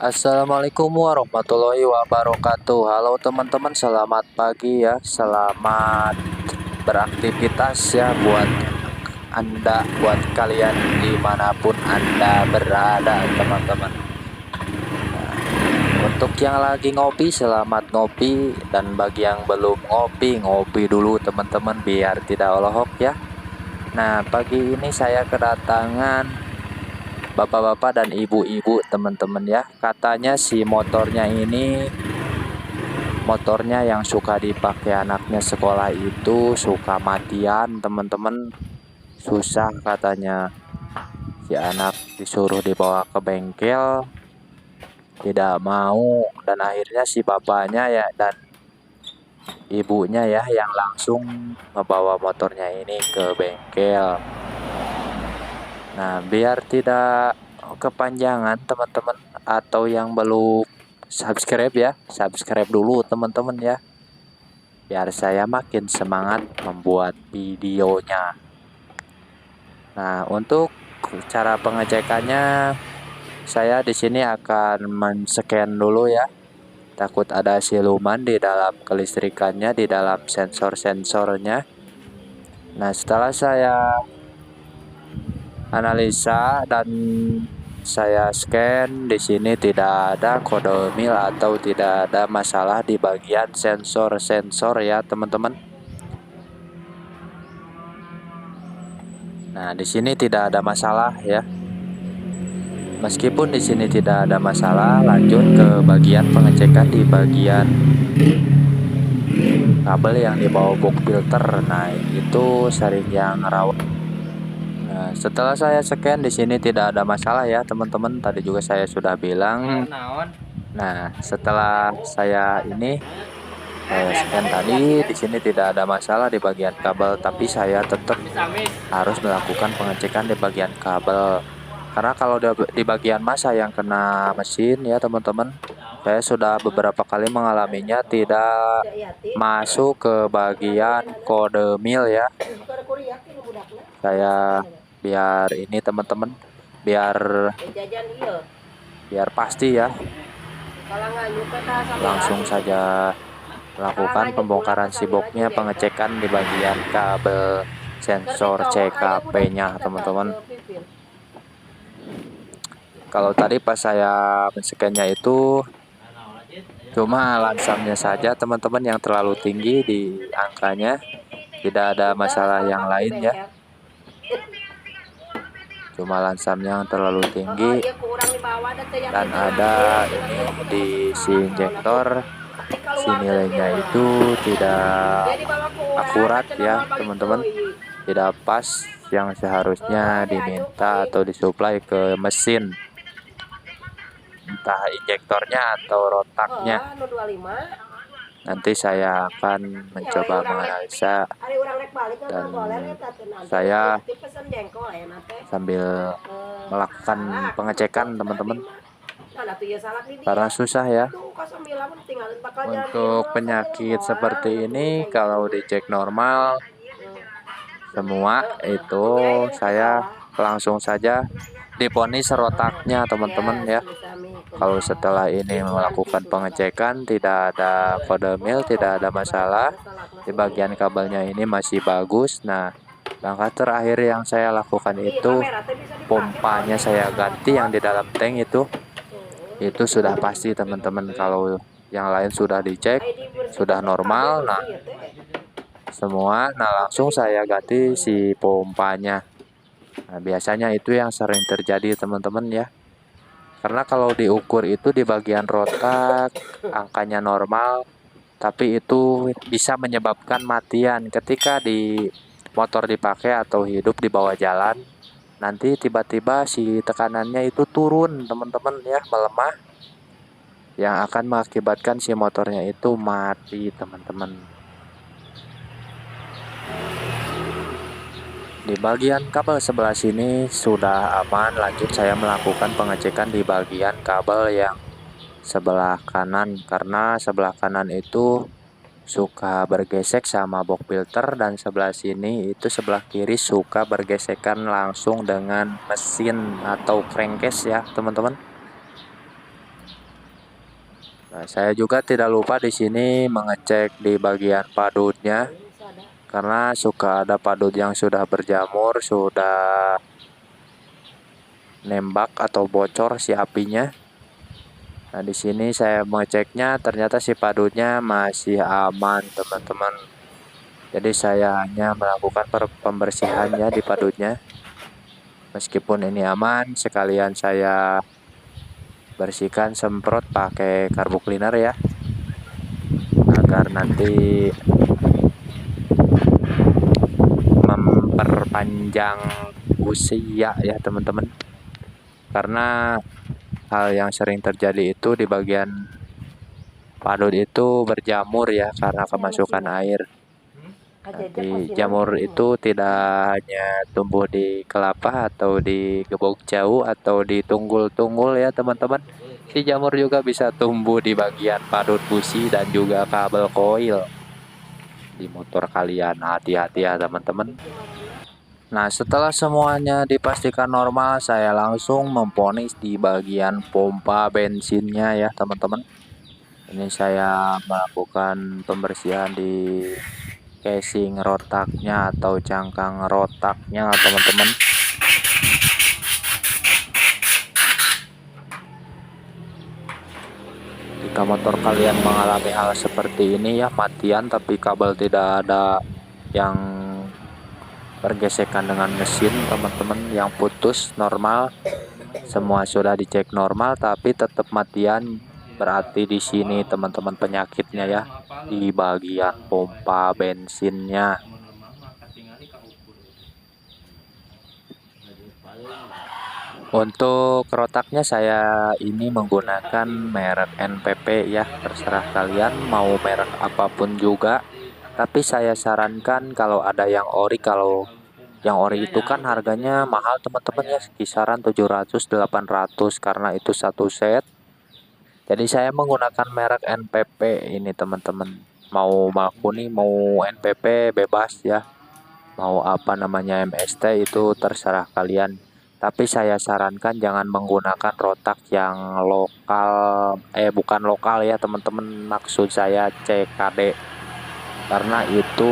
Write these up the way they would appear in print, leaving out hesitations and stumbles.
Assalamualaikum warahmatullahi wabarakatuh. Halo teman-teman, selamat pagi ya. Selamat beraktivitas ya buat Anda, buat kalian dimanapun Anda berada teman-teman. Untuk yang lagi ngopi, selamat ngopi. Dan bagi yang belum ngopi, ngopi dulu teman-teman biar tidak olahok ya. Nah, pagi ini saya kedatangan bapak-bapak dan ibu-ibu teman-teman ya. Katanya si motornya yang suka dipakai anaknya sekolah itu suka matian teman-teman. Susah katanya, si anak disuruh dibawa ke bengkel tidak mau, dan akhirnya si bapaknya ya dan ibunya ya yang langsung membawa motornya ini ke bengkel. Nah, biar tidak kepanjangan teman-teman, atau yang belum subscribe ya, subscribe dulu teman-teman ya. Biar saya makin semangat membuat videonya. Nah, untuk cara pengecekannya saya di sini akan men-scan dulu ya. Takut ada siluman di dalam kelistrikannya, di dalam sensor-sensornya. Nah, setelah saya analisa dan saya scan, di sini tidak ada kode mil atau tidak ada masalah di bagian sensor-sensor ya, teman-teman. Nah, di sini tidak ada masalah ya. Meskipun di sini tidak ada masalah, lanjut ke bagian pengecekan di bagian kabel yang dibawa box filter. Nah, itu sering yang rawan. Nah, setelah saya scan di sini tidak ada masalah ya, teman-teman. Tadi juga saya sudah bilang. Nah, setelah saya scan tadi, di sini tidak ada masalah di bagian kabel, tapi saya tetap harus melakukan pengecekan di bagian kabel. Karena kalau di bagian masa yang kena mesin ya, teman-teman, saya sudah beberapa kali mengalaminya tidak masuk ke bagian kode mil ya. Saya biar ini teman-teman, biar pasti ya, langsung saja lakukan pembongkaran sibuknya, pengecekan di bagian kabel sensor CKP-nya teman-teman. Kalau tadi pas saya men-scan-nya itu cuma lansamnya saja teman-teman yang terlalu tinggi di angkanya, tidak ada masalah yang lain ya. Cuma lansam yang terlalu tinggi dan ada ini di si injektor, si nilainya itu tidak akurat ya teman-teman, tidak pas yang seharusnya diminta atau disuplai ke mesin, entah injektornya atau rotaknya. Nanti saya akan mencoba menganalisa dan saya sambil melakukan pengecekan teman-teman, karena susah ya. Untuk penyakit seperti ini kalau dicek normal semua itu saya langsung saja diponis rotaknya teman-teman ya. Kalau setelah ini melakukan pengecekan tidak ada kode mil, tidak ada masalah, di bagian kabelnya ini masih bagus. Nah, langkah terakhir yang saya lakukan itu pompanya saya ganti yang di dalam tank itu sudah pasti teman-teman. Kalau yang lain sudah dicek sudah normal, nah semua, nah langsung saya ganti si pompanya. Nah, biasanya itu yang sering terjadi teman-teman ya. Karena kalau diukur itu di bagian rotak angkanya normal, tapi itu bisa menyebabkan matian ketika di motor dipakai atau hidup di bawah jalan. Nanti tiba-tiba si tekanannya itu turun teman-teman ya, melemah, yang akan mengakibatkan si motornya itu mati teman-teman. Di bagian kabel sebelah sini sudah aman. Lanjut saya melakukan pengecekan di bagian kabel yang sebelah kanan, karena sebelah kanan itu suka bergesek sama box filter, dan sebelah sini itu sebelah kiri suka bergesekan langsung dengan mesin atau crankcase ya teman-teman. Nah, saya juga tidak lupa di sini mengecek di bagian padutnya karena suka ada padut yang sudah berjamur, sudah nembak atau bocor si apinya. Nah, di sini saya mengeceknya ternyata si padutnya masih aman, teman-teman. Jadi saya hanya melakukan pembersihannya di padutnya. Meskipun ini aman, sekalian saya bersihkan semprot pakai karbu cleaner ya, agar nanti memperpanjang usia ya teman-teman. Karena hal yang sering terjadi itu di bagian padut itu berjamur ya karena kemasukan air. Nanti jamur itu tidak hanya tumbuh di kelapa atau di gebok jauh atau di tunggul-tunggul ya teman-teman. Si jamur juga bisa tumbuh di bagian padut busi dan juga kabel koil di motor kalian. Hati-hati ya teman-teman. Nah, setelah semuanya dipastikan normal, saya langsung memponis di bagian pompa bensinnya ya teman-teman. Ini saya melakukan pembersihan di casing rotaknya atau cangkang rotaknya teman-teman. Jika motor kalian mengalami hal seperti ini ya, matian tapi kabel tidak ada yang bergesekan dengan mesin teman-teman, yang putus normal, semua sudah dicek normal tapi tetap matian, berarti di sini teman-teman penyakitnya ya di bagian pompa bensinnya. Untuk rotaknya saya ini menggunakan merek NPP ya, terserah kalian mau merek apapun juga. Tapi saya sarankan kalau ada yang ori, kalau yang ori itu kan harganya mahal teman-teman ya, kisaran 700-800 karena itu satu set. Jadi saya menggunakan merek NPP ini teman-teman. Mau Makuni, mau NPP bebas ya. Mau apa namanya MST itu terserah kalian. Tapi saya sarankan jangan menggunakan rotak yang lokal, bukan lokal ya teman-teman, maksud saya CKD. Karena itu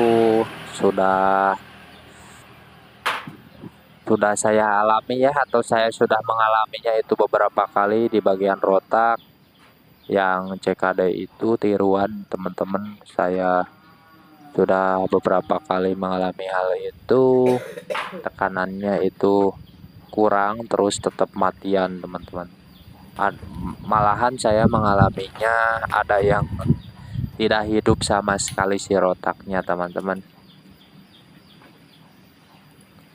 sudah saya alami ya, atau saya sudah mengalaminya itu beberapa kali di bagian rotak. Yang CKD itu tiruan teman-teman, saya sudah beberapa kali mengalami hal itu, tekanannya itu kurang terus tetap matian teman-teman. Malahan saya mengalaminya ada yang tidak hidup sama sekali si rotaknya teman-teman.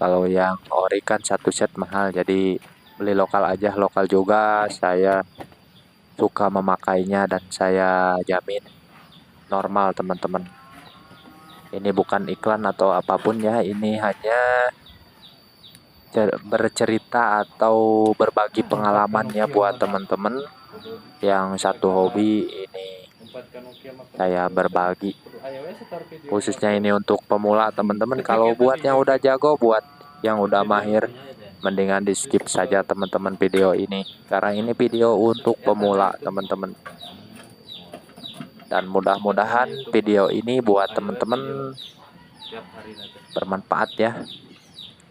Kalau yang ori kan satu set mahal, jadi beli lokal aja. Lokal juga saya suka memakainya dan saya jamin normal teman-teman. Ini bukan iklan atau apapun ya, ini hanya bercerita atau berbagi pengalaman ya buat teman-teman yang satu hobi ini. Saya berbagi khususnya ini untuk pemula teman-teman. Kalau buat yang udah jago, buat yang udah mahir, mendingan di skip saja teman-teman video ini, karena ini video untuk pemula teman-teman. Dan mudah-mudahan video ini buat teman-teman bermanfaat ya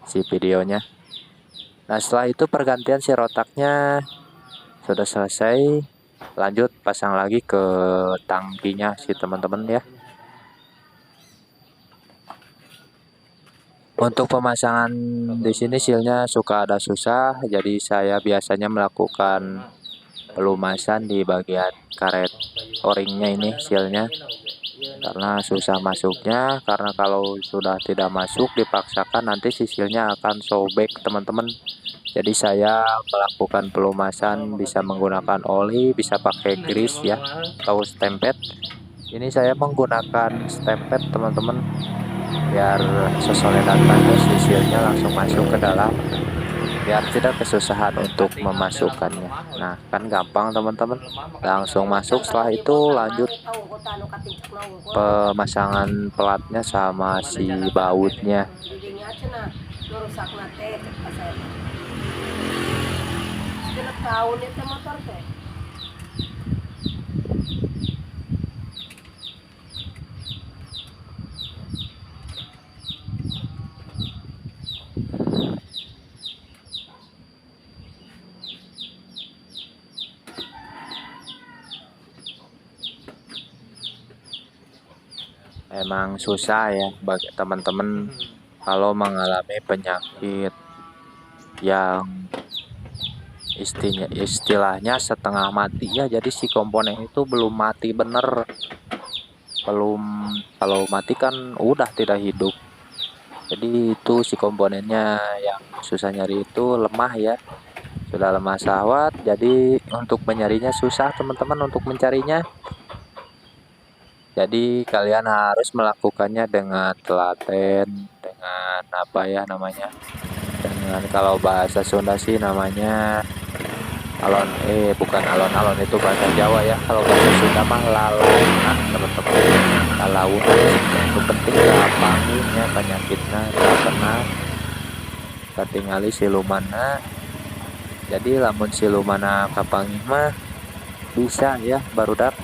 si videonya. Nah, setelah itu pergantian si rotaknya sudah selesai, lanjut pasang lagi ke tangkinya si teman-teman ya. Untuk pemasangan di sini sealnya suka ada susah, jadi saya biasanya melakukan pelumasan di bagian karet o-ringnya ini sealnya, karena susah masuknya. Karena kalau sudah tidak masuk dipaksakan nanti si sealnya akan sobek teman-teman. Jadi saya melakukan pelumasan bisa menggunakan oli, bisa pakai grease ya atau stempet. Ini saya menggunakan stempet teman-teman, biar sesoledannya sisilnya langsung masuk ke dalam, biar tidak kesusahan untuk memasukkannya. Nah, kan gampang teman-teman, langsung masuk. Setelah itu lanjut pemasangan pelatnya sama si bautnya. emang susah ya bagi teman-teman kalau mengalami penyakit yang istilahnya setengah mati ya. Jadi si komponen itu belum mati bener, belum, kalau mati kan udah tidak hidup. Jadi itu si komponennya yang susah nyari itu lemah ya, sudah lemah syahwat. Jadi untuk menyarinya susah teman-teman, untuk mencarinya. Jadi kalian harus melakukannya dengan telaten, dengan apa ya namanya, dengan kalau bahasa Sunda sih namanya alon, bukan alon-alon, itu bahasa Jawa ya. Kalau bahasa Sunda mah lalaunan teman-teman, lalaunan itu penting gampangin ya penyakitnya tak kena katingali silumana. Jadi lamun silumana kapanggih mah bisa ya barudak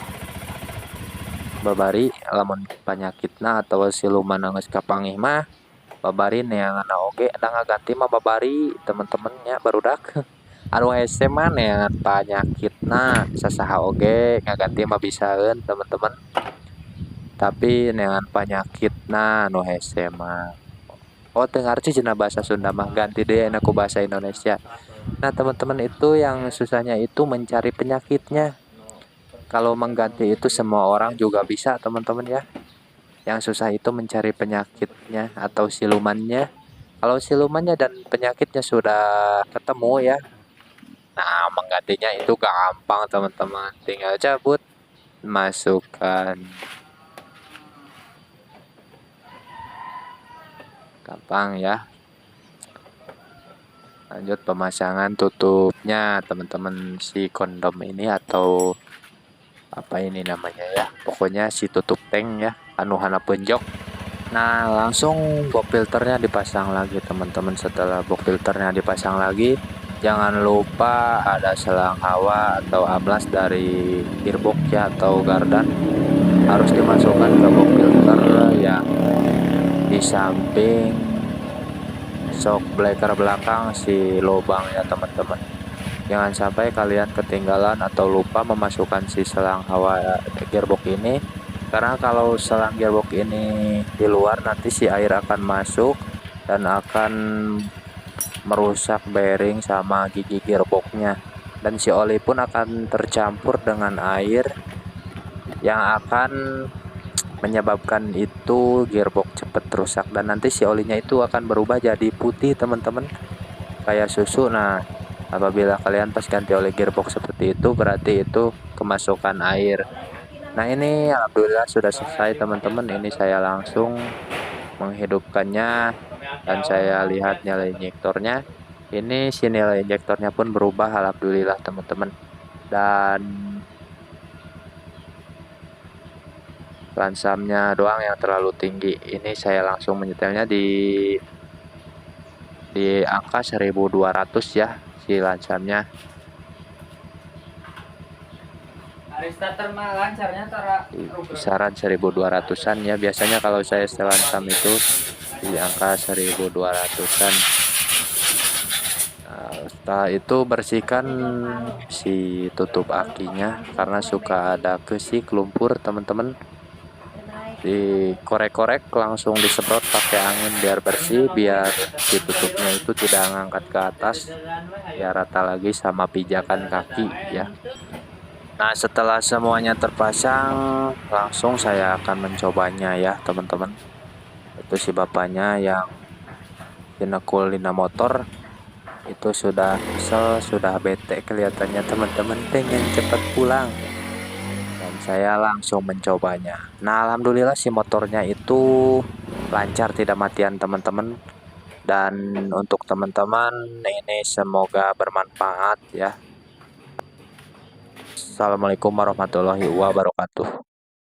babari, lamun penyakitna atau silumana geus kapanggih mah babari neangan oge da ngaganti mah babari teman-temannya barudak. Anu hese mah neangan panyakitna sasaha oge ngaganti mah bisaeun teman-teman, tapi neangan panyakitna anu hese mah oh teu ngarti cenah bahasa Sunda mah, ganti deui na ku bahasa Indonesia. Nah teman-teman, itu yang susahnya itu mencari penyakitnya. Kalau mengganti itu semua orang juga bisa teman-teman ya. Yang susah itu mencari penyakitnya atau silumannya. Kalau silumannya dan penyakitnya sudah ketemu ya, nah menggantinya itu gampang teman-teman. Tinggal cabut, masukkan, gampang ya. Lanjut pemasangan tutupnya teman-teman, si kondom ini atau apa ini namanya ya, pokoknya si tutup tank ya, anu hanapeun jok. Nah langsung box filternya dipasang lagi teman-teman. Setelah box filternya dipasang lagi, jangan lupa ada selang hawa atau amblas dari gearbox ya atau gardan, harus dimasukkan ke box filter yang di samping shock breaker belakang si lubang ya teman-teman. Jangan sampai kalian ketinggalan atau lupa memasukkan si selang hawa gearbox ini, karena kalau selang gearbox ini di luar nanti si air akan masuk dan akan merusak bearing sama gigi gearboxnya, dan si oli pun akan tercampur dengan air yang akan menyebabkan itu gearbox cepat rusak, dan nanti si olinya itu akan berubah jadi putih teman-teman, kayak susu. Nah apabila kalian pas ganti oli gearbox seperti itu, berarti itu kemasukan air. Nah ini alhamdulillah sudah selesai teman-teman. Ini saya langsung menghidupkannya dan saya lihat nilai injektornya. Ini si nilai injektornya pun berubah alhamdulillah teman-teman. Dan lansamnya doang yang terlalu tinggi. Ini saya langsung menyetelnya di angka 1200 ya si lansamnya. Kisaran 1200-an ya biasanya kalau saya setel lansam itu di angka 1200-an. Nah, setelah itu bersihkan si tutup akinya karena suka ada kesik lumpur teman-teman. Dikorek-korek, langsung disemprot pakai angin biar bersih, biar si tutupnya itu tidak ngangkat ke atas, biar rata lagi sama pijakan kaki ya. Nah setelah semuanya terpasang, langsung saya akan mencobanya ya teman-teman. Itu si bapaknya yang dinekul dina motor itu sudah kesel, sudah bete kelihatannya teman-teman, pengen cepat pulang. Dan saya langsung mencobanya. Nah alhamdulillah si motornya itu lancar, tidak matian teman-teman. Dan untuk teman-teman ini semoga bermanfaat ya. Assalamualaikum warahmatullahi wabarakatuh.